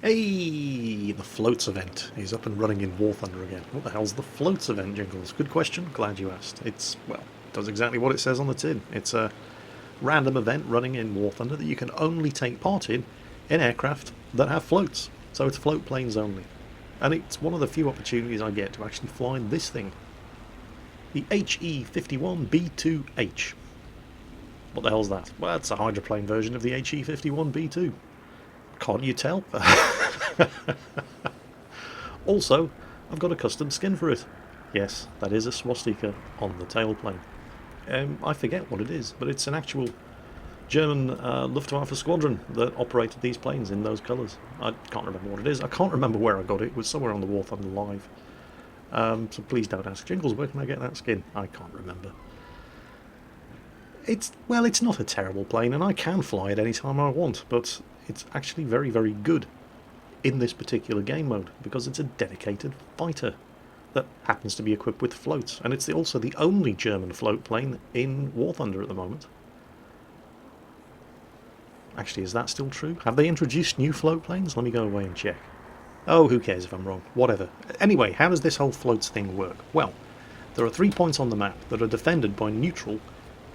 Hey, the floats event is up and running in War Thunder again. What the hell's the floats event, Jingles? Good question, glad you asked. It's, well, it does exactly what it says on the tin. It's a random event running in War Thunder that you can only take part in aircraft that have floats. So it's float planes only. And it's one of the few opportunities I get to actually fly this thing. The HE-51B2H. What the hell's that? Well, it's a hydroplane version of the HE-51B2. Can't you tell? Also, I've got a custom skin for it. Yes, that is a swastika on the tailplane. I forget what it is, but it's an actual German Luftwaffe squadron that operated these planes in those colours. I can't remember what it is. I can't remember where I got it. It was somewhere on the War Thunder Live. So please don't ask Jingles, where can I get that skin? I can't remember. It's not a terrible plane, and I can fly it any time I want, but it's actually very, very good in this particular game mode, because it's a dedicated fighter that happens to be equipped with floats, and it's also the only German float plane in War Thunder at the moment. Actually, is that still true? Have they introduced new float planes? Let me go away and check. Oh, who cares if I'm wrong? Whatever. Anyway, how does this whole floats thing work? Well, there are 3 points on the map that are defended by neutral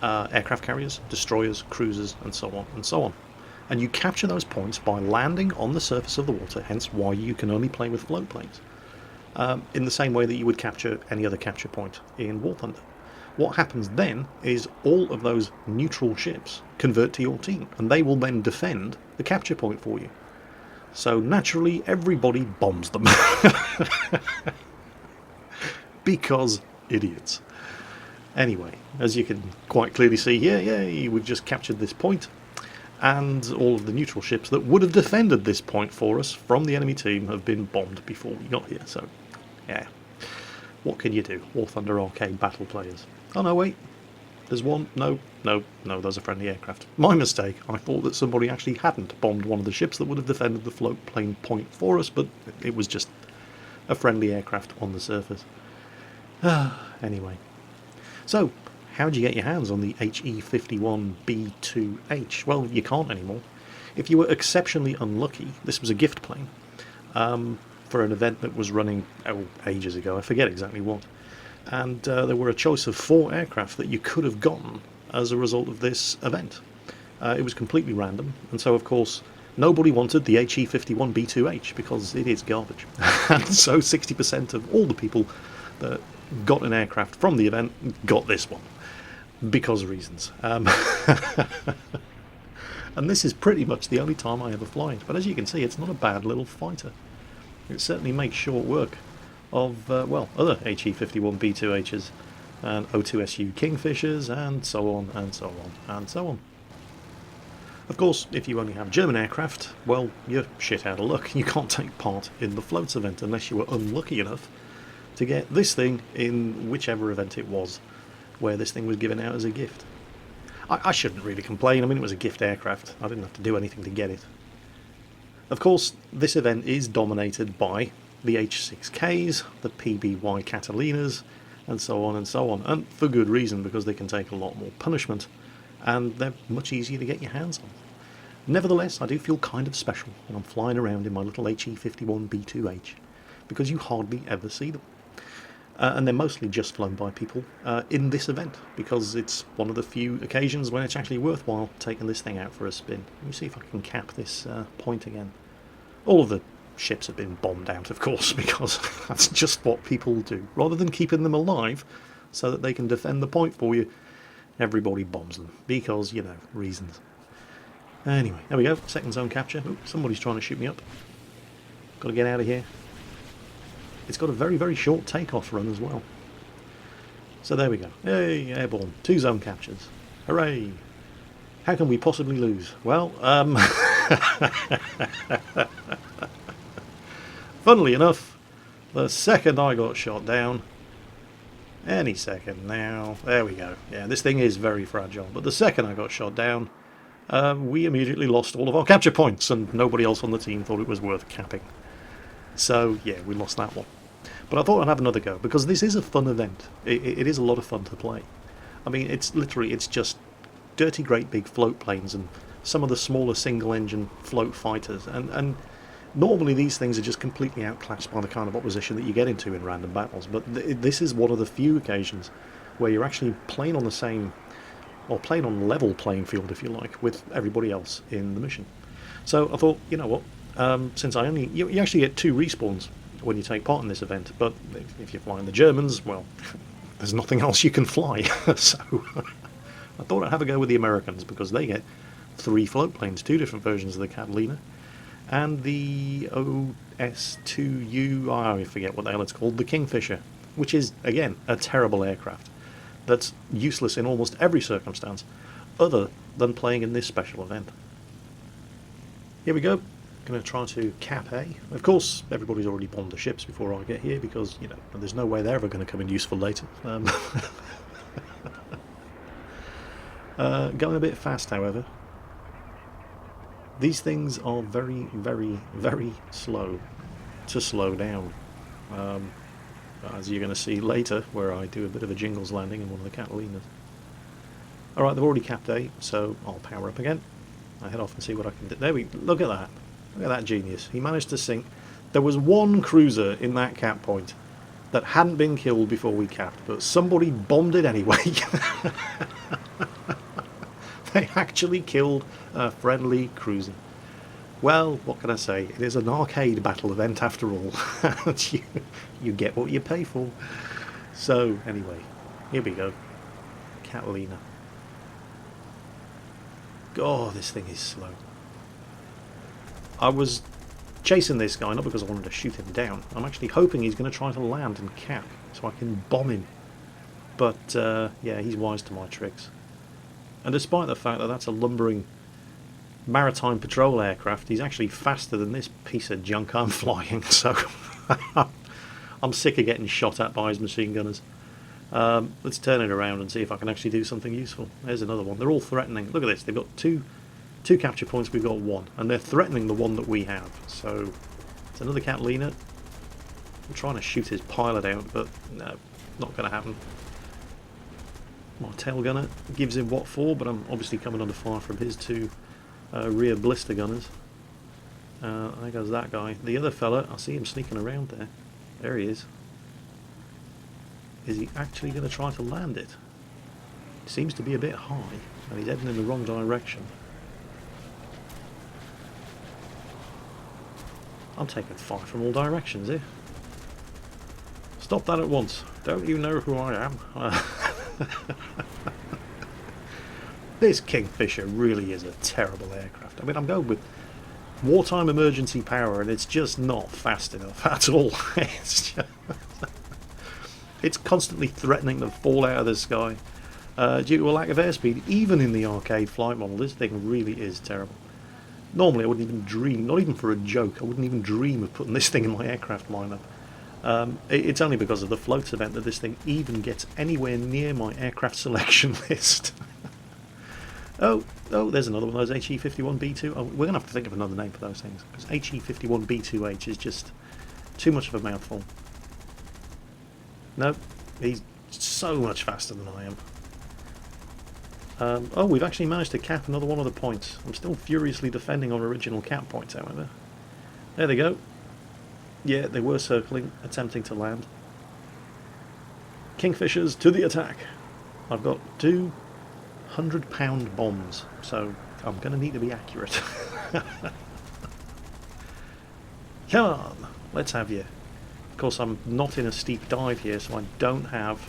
aircraft carriers, destroyers, cruisers, and so on and so on. And you capture those points by landing on the surface of the water, hence why you can only play with float planes, in the same way that you would capture any other capture point in War Thunder. What happens then is all of those neutral ships convert to your team, and they will then defend the capture point for you. So naturally, everybody bombs them. Because idiots. Anyway, as you can quite clearly see here, yay, we've just captured this point, and all of the neutral ships that would have defended this point for us from the enemy team have been bombed before we got here, so yeah. What can you do? War Thunder Arcade battle players. Oh no, wait. There's one. No, those are friendly aircraft. My mistake. I thought that somebody actually hadn't bombed one of the ships that would have defended the float plane point for us, but it was just a friendly aircraft on the surface. Anyway. So, how'd you get your hands on the HE-51B2H? Well, you can't anymore. If you were exceptionally unlucky, this was a gift plane for an event that was running ages ago. I forget exactly what. And there were a choice of 4 aircraft that you could have gotten as a result of this event. It was completely random, and so of course nobody wanted the HE-51B2H because it is garbage. And so 60% of all the people that got an aircraft from the event got this one, because of reasons. And this is pretty much the only time I ever fly it, but as you can see, it's not a bad little fighter. It certainly makes short work of, other HE-51B2Hs and O2SU Kingfishers, and so on and so on and so on. Of course, if you only have German aircraft, well, you're shit out of luck. You can't take part in the floats event unless you were unlucky enough to get this thing in whichever event it was where this thing was given out as a gift. I shouldn't really complain. I mean, it was a gift aircraft. I didn't have to do anything to get it. Of course, this event is dominated by the H6Ks, the PBY Catalinas, and so on and so on. And for good reason, because they can take a lot more punishment, and they're much easier to get your hands on. Nevertheless, I do feel kind of special when I'm flying around in my little HE-51B2H, because you hardly ever see them. And they're mostly just flown by people in this event, because it's one of the few occasions when it's actually worthwhile taking this thing out for a spin. Let me see if I can cap this point again. All of the ships have been bombed out, of course, because that's just what people do. Rather than keeping them alive so that they can defend the point for you, everybody bombs them, because, you know, reasons. Anyway, there we go, second zone capture. Ooh, somebody's trying to shoot me up. Got to get out of here. It's got a very, very short takeoff run as well. So there we go. Hey, airborne. 2 zone captures. Hooray! How can we possibly lose? Well, funnily enough, the second I got shot down, any second now, there we go. Yeah, this thing is very fragile, but the second I got shot down, we immediately lost all of our capture points, and nobody else on the team thought it was worth capping. So yeah, we lost that one. But I thought I'd have another go, because this is a fun event. It is a lot of fun to play. I mean, it's just dirty great big float planes and some of the smaller single engine float fighters, and Normally these things are just completely outclassed by the kind of opposition that you get into in random battles, but this is one of the few occasions where you're actually playing on the same, or playing on level playing field, if you like, with everybody else in the mission. So I thought, you know what, since you actually get 2 respawns when you take part in this event, but if you're flying the Germans, well, there's nothing else you can fly. So I thought I'd have a go with the Americans, because they get 3 float planes, 2 different versions of the Catalina, and the OS2U, I forget what the hell it's called, the Kingfisher, which is, again, a terrible aircraft that's useless in almost every circumstance other than playing in this special event. Here we go. Going to try to cap A. Of course, everybody's already bombed the ships before I get here, because, you know, there's no way they're ever going to come in useful later. Going a bit fast, however. These things are very, very, very slow to slow down. As you're going to see later, where I do a bit of a Jingles landing in one of the Catalinas. Alright, they've already capped A, so I'll power up again. I head off and see what I can do. There we look at that. Look at that genius. He managed to sink. There was one cruiser in that cap point that hadn't been killed before we capped, but somebody bombed it anyway. They actually killed a friendly cruiser. Well, what can I say? It is an arcade battle event after all. You get what you pay for. So, anyway, here we go. Catalina. Oh, this thing is slow. I was chasing this guy, not because I wanted to shoot him down. I'm actually hoping he's going to try to land and cap, so I can bomb him. But, yeah, he's wise to my tricks. And despite the fact that that's a lumbering maritime patrol aircraft, he's actually faster than this piece of junk I'm flying, so I'm sick of getting shot at by his machine gunners. Let's turn it around and see if I can actually do something useful. There's another one. They're all threatening. Look at this. They've got two capture points. We've got 1, and they're threatening the one that we have. So it's another Catalina. I'm trying to shoot his pilot out, but no, not going to happen. My tail gunner gives him what for, but I'm obviously coming under fire from his 2 rear blister gunners. There goes that guy. The other fella, I see him sneaking around there. There he is. Is he actually going to try to land it? It seems to be a bit high, and he's heading in the wrong direction. I'm taking fire from all directions here. Stop that at once. Don't you know who I am? This Kingfisher really is a terrible aircraft. I mean, I'm going with wartime emergency power, and it's just not fast enough at all. It's constantly threatening to fall out of the sky due to a lack of airspeed. Even in the arcade flight model, this thing really is terrible. Normally I wouldn't even dream, not even for a joke, I wouldn't even dream of putting this thing in my aircraft lineup. It's only because of the floats event that this thing even gets anywhere near my aircraft selection list. Oh, there's another one of those HE51B2. Oh, we're going to have to think of another name for those things, because HE51B2H is just too much of a mouthful. No, he's so much faster than I am. Oh, we've actually managed to cap another one of the points. I'm still furiously defending our original cap points, however. There they go. Yeah, they were circling, attempting to land. Kingfishers to the attack. I've got 2 100-pound bombs, so I'm going to need to be accurate. Come on, let's have you. Of course, I'm not in a steep dive here, so I don't have...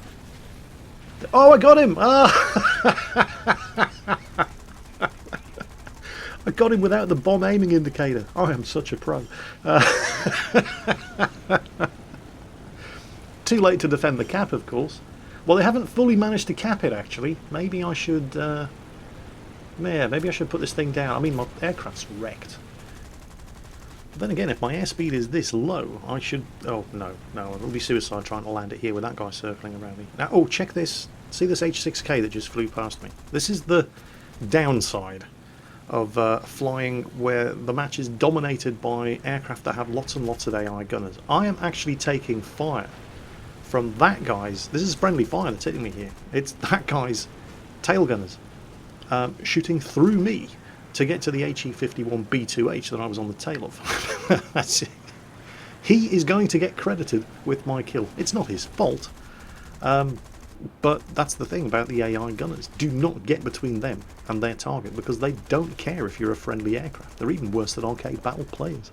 Oh, I got him! Ah! I got him without the bomb aiming indicator. I am such a pro. Too late to defend the cap, of course. Well, they haven't fully managed to cap it, actually. Maybe I should... yeah, maybe I should put this thing down. I mean, my aircraft's wrecked. But then again, if my airspeed is this low, I should... Oh, no. It will be suicide trying to land it here with that guy circling around me. Now, oh, check this. See this H6K that just flew past me? This is the downside of flying where the match is dominated by aircraft that have lots and lots of AI gunners. I am actually taking fire from that guy's... This is friendly fire that's hitting me here. It's that guy's tail gunners shooting through me to get to the HE51B2H that I was on the tail of. That's it. He is going to get credited with my kill. It's not his fault. But that's the thing about the AI gunners. Do not get between them and their target, because they don't care if you're a friendly aircraft. They're even worse than arcade battle players.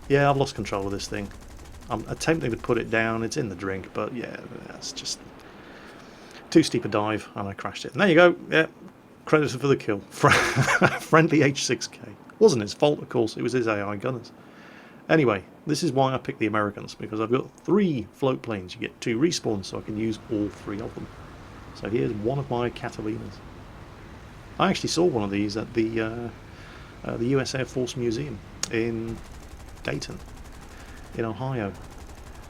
Yeah, I've lost control of this thing. I'm attempting to put it down. It's in the drink, but yeah, that's just too steep a dive, and I crashed it. And there you go. Yeah, credited for the kill. Friendly H6K. Wasn't his fault, of course. It was his AI gunners. Anyway, this is why I picked the Americans, because I've got 3 float planes. You get 2 respawns, so I can use all 3 of them. So here's one of my Catalinas. I actually saw one of these at the US Air Force Museum in Dayton, in Ohio.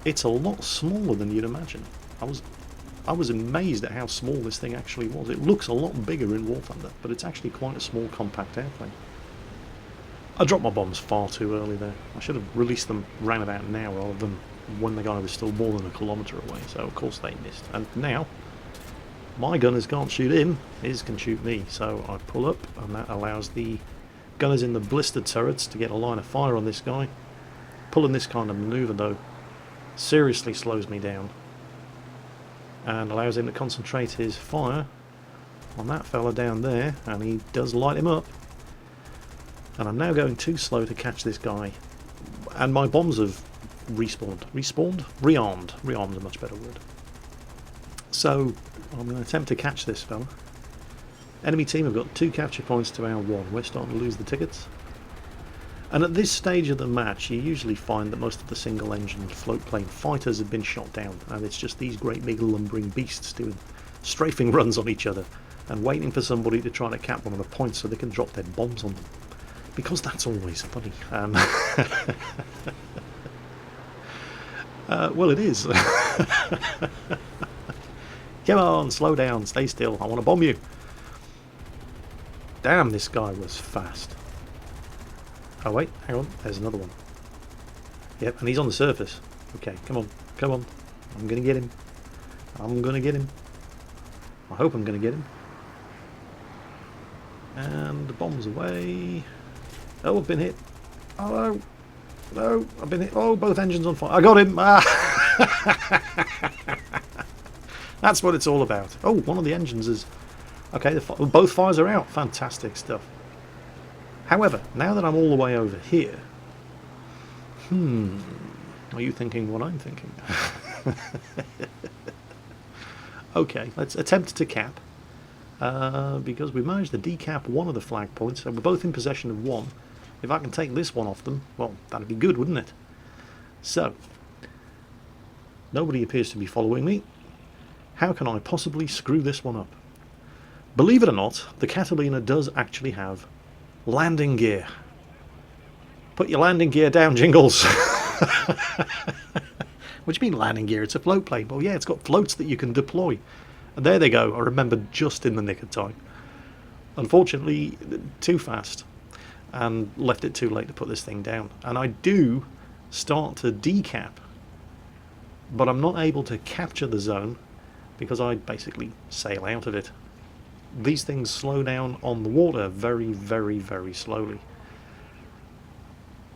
It's a lot smaller than you'd imagine. I was amazed at how small this thing actually was. It looks a lot bigger in War Thunder, but it's actually quite a small, compact airplane. I dropped my bombs far too early there. I should have released them round about now rather than when the guy was still more than a kilometre away, so of course they missed. And now, my gunners can't shoot him, his can shoot me, so I pull up, and that allows the gunners in the blister turrets to get a line of fire on this guy. Pulling this kind of manoeuvre though seriously slows me down and allows him to concentrate his fire on that fella down there, and he does light him up. And I'm now going too slow to catch this guy, and my bombs have respawned. Rearmed. Rearmed is a much better word. So I'm going to attempt to catch this fella. Enemy team have got 2 capture points to our 1. We're starting to lose the tickets. And at this stage of the match, you usually find that most of the single-engine float-plane fighters have been shot down, and it's just these great big lumbering beasts doing strafing runs on each other and waiting for somebody to try to cap one of the points so they can drop their bombs on them. Because that's always funny. Well, it is. Come on, slow down, stay still, I want to bomb you. Damn, this guy was fast. Oh wait, hang on, there's another one. Yep, and he's on the surface. Okay, come on, come on. I'm gonna get him. I'm gonna get him. I hope I'm gonna get him. And the bomb's away. Oh, I've been hit. Oh no. No, I've been hit. Oh, both engines on fire. I got him. Ah. That's what it's all about. Oh, one of the engines is... Okay, both fires are out. Fantastic stuff. However, now that I'm all the way over here... Are you thinking what I'm thinking? Okay, let's attempt to cap. Because we managed to decap one of the flag points, so we're both in possession of one. If I can take this one off them, well, that'd be good, wouldn't it? So, nobody appears to be following me. How can I possibly screw this one up? Believe it or not, the Catalina does actually have landing gear. Put your landing gear down, Jingles. What do you mean landing gear? It's a float plane. Well, yeah, it's got floats that you can deploy. And there they go. I remembered just in the nick of time. Unfortunately, too fast. And left it too late to put this thing down. And I do start to decap, but I'm not able to capture the zone because I basically sail out of it. These things slow down on the water very, very, very slowly.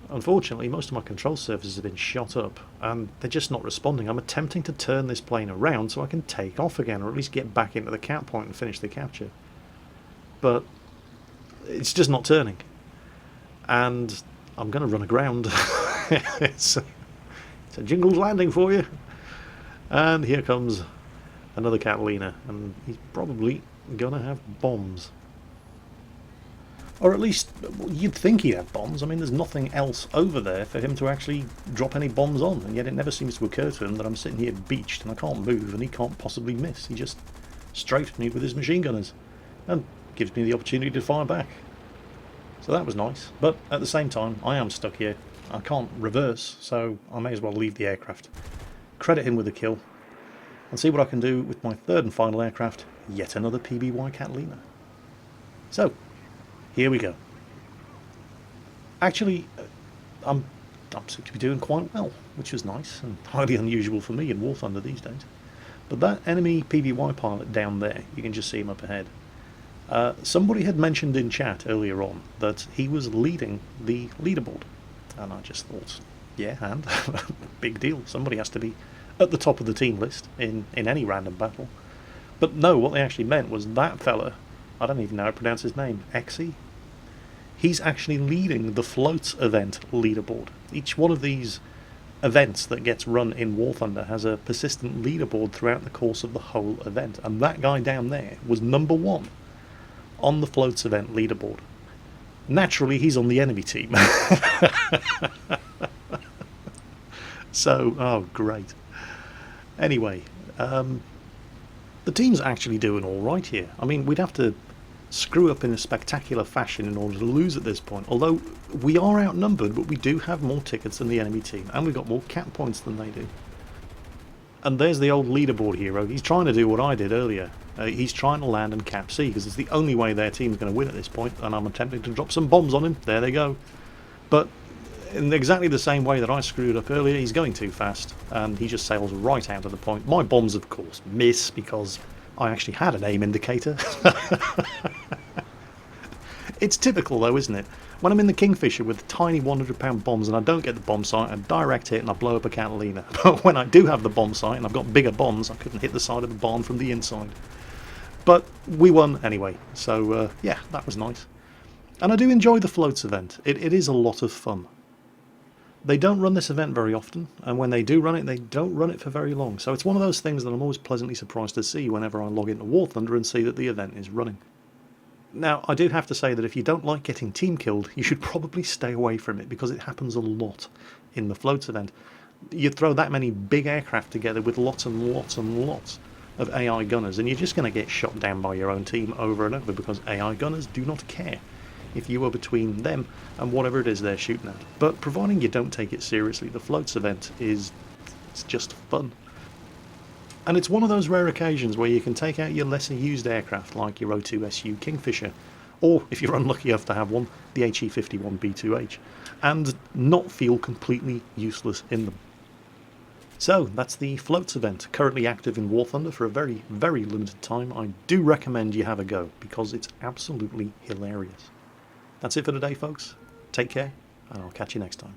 Unfortunately, most of my control surfaces have been shot up and they're just not responding. I'm attempting to turn this plane around so I can take off again, or at least get back into the cap point and finish the capture. But it's just not turning. And I'm going to run aground. It's a Jingles landing for you. And here comes another Catalina, and he's probably going to have bombs. Or at least, you'd think he'd have bombs. I mean, there's nothing else over there for him to actually drop any bombs on, and yet it never seems to occur to him that I'm sitting here beached and I can't move and he can't possibly miss. He just strafed me with his machine gunners and gives me the opportunity to fire back. So that was nice, but at the same time, I am stuck here. I can't reverse, so I may as well leave the aircraft. Credit him with a kill, and see what I can do with my third and final aircraft, yet another PBY Catalina. So, here we go. Actually, I'm seem to be doing quite well, which is nice, and highly unusual for me in War Thunder these days. But that enemy PBY pilot down there, you can just see him up ahead. Somebody had mentioned in chat earlier on that he was leading the leaderboard. And I just thought, yeah, and big deal. Somebody has to be at the top of the team list in any random battle. But no, what they actually meant was that fella, I don't even know how to pronounce his name, Exy? He's actually leading the Floats event leaderboard. Each one of these events that gets run in War Thunder has a persistent leaderboard throughout the course of the whole event. And that guy down there was number 1 on the Floats event leaderboard. Naturally, he's on the enemy team. So, oh, great. Anyway, the team's actually doing all right here. I mean, we'd have to screw up in a spectacular fashion in order to lose at this point. Although, we are outnumbered, but we do have more tickets than the enemy team. And we've got more cap points than they do. And there's the old leaderboard hero. He's trying to do what I did earlier. He's trying to land and cap C, because it's the only way their team's going to win at this point, and I'm attempting to drop some bombs on him. There they go. But in exactly the same way that I screwed up earlier, he's going too fast, and he just sails right out of the point. My bombs, of course, miss, because I actually had an aim indicator. It's typical, though, isn't it? When I'm in the Kingfisher with tiny 100-pound bombs and I don't get the bomb sight, I direct hit and I blow up a Catalina. But when I do have the bomb sight and I've got bigger bombs, I couldn't hit the side of the barn from the inside. But we won anyway, so yeah, that was nice. And I do enjoy the Floats event. It is a lot of fun. They don't run this event very often, and when they do run it, they don't run it for very long. So it's one of those things that I'm always pleasantly surprised to see whenever I log into War Thunder and see that the event is running. Now, I do have to say that if you don't like getting team killed, you should probably stay away from it, because it happens a lot in the Floats event. You throw that many big aircraft together with lots and lots and lots of AI gunners, and you're just going to get shot down by your own team over and over, because AI gunners do not care if you are between them and whatever it is they're shooting at. But providing you don't take it seriously, the Floats event it's just fun. And it's one of those rare occasions where you can take out your lesser used aircraft like your O2SU Kingfisher, or if you're unlucky enough to have one, the HE51B2H, and not feel completely useless in them. So that's the Floats event, currently active in War Thunder for a very, very limited time. I do recommend you have a go, because it's absolutely hilarious. That's it for today, folks. Take care, and I'll catch you next time.